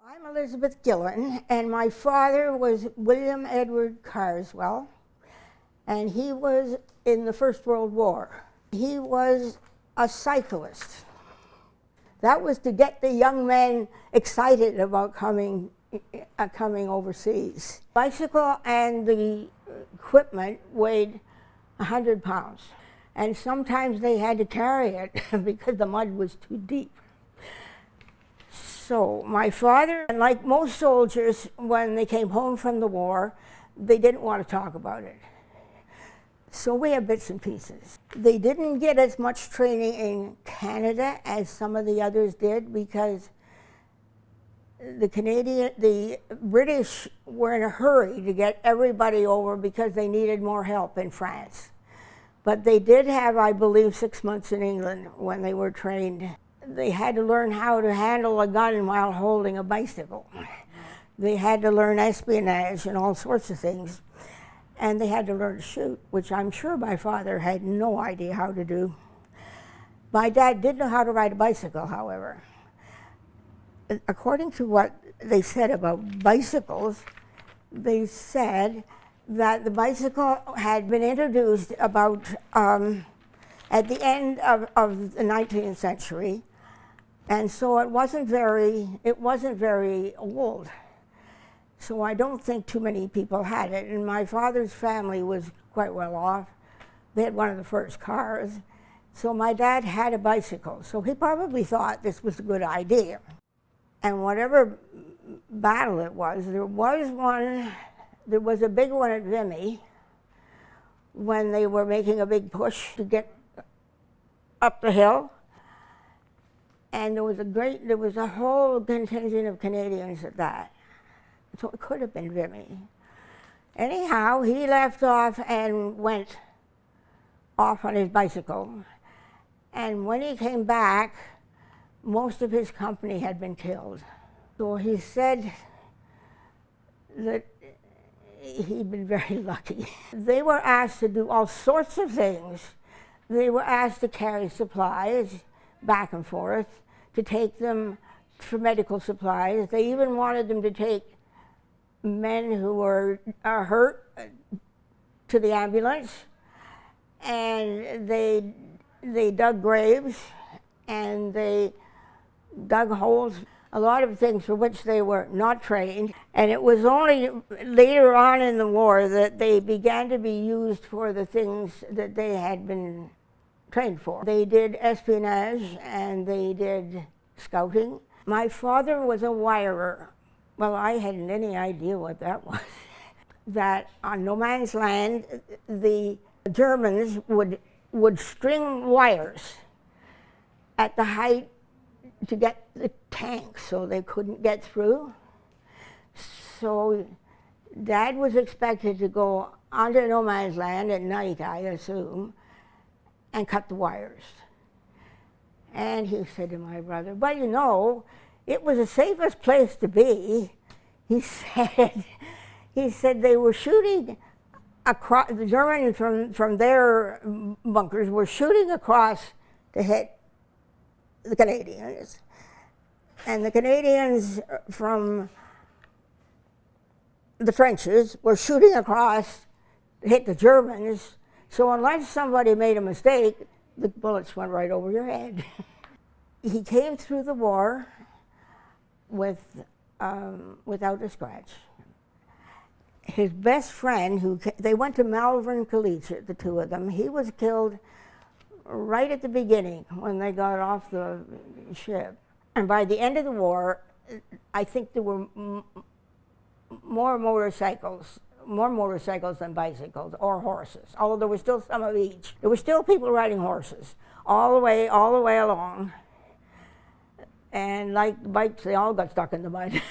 I'm Elizabeth Gillen, and my father was William Edward Carswell, and he was in the First World War. He was a cyclist. That was to get the young men excited about coming overseas. Bicycle and the equipment weighed 100 pounds, and sometimes they had to carry it because the mud was too deep. So my father, like most soldiers, when they came home from the war, they didn't want to talk about it. So we have bits and pieces. They didn't get as much training in Canada as some of the others did because the British were in a hurry to get everybody over because they needed more help in France. But they did have, I believe, 6 months in England when they were trained. They had to learn how to handle a gun while holding a bicycle. They had to learn espionage and all sorts of things. And they had to learn to shoot, which I'm sure my father had no idea how to do. My dad did know how to ride a bicycle, however. According to what they said about bicycles, they said that the bicycle had been introduced about at the end of the 19th century, and so it wasn't very old. So I don't think too many people had it, and my father's family was quite well off. They had one of the first cars, so my dad had a bicycle, so he probably thought this was a good idea. And whatever battle it was, there was a big one at Vimy when they were making a big push to get up the hill. And there was a whole contingent of Canadians at that. So it could have been Vimy. Anyhow, he left off and went off on his bicycle. And when he came back, most of his company had been killed. So he said that he'd been very lucky. They were asked to do all sorts of things. They were asked to carry supplies back and forth, to take them for medical supplies. They even wanted them to take men who were hurt to the ambulance, and they dug graves and they dug holes, a lot of things for which they were not trained. And it was only later on in the war that they began to be used for the things that they had been trained for. They did espionage and they did scouting. My father was a wirer. Well, I hadn't any idea what that was. That on no man's land, the Germans would string wires at the height to get the tanks so they couldn't get through. So Dad was expected to go onto no man's land at night, I assume, and cut the wires. And he said to my brother, well, you know, it was the safest place to be. He said they were shooting across, the Germans from their bunkers were shooting across to hit the Canadians. And the Canadians from the trenches were shooting across to hit the Germans. So unless somebody made a mistake, the bullets went right over your head. He came through the war without a scratch. His best friend, they went to Malvern Collegiate, the two of them. He was killed right at the beginning when they got off the ship. And by the end of the war, I think there were more motorcycles than bicycles or horses, although there was still some of each. There were still people riding horses all the way along. And like bikes, they all got stuck in the mud.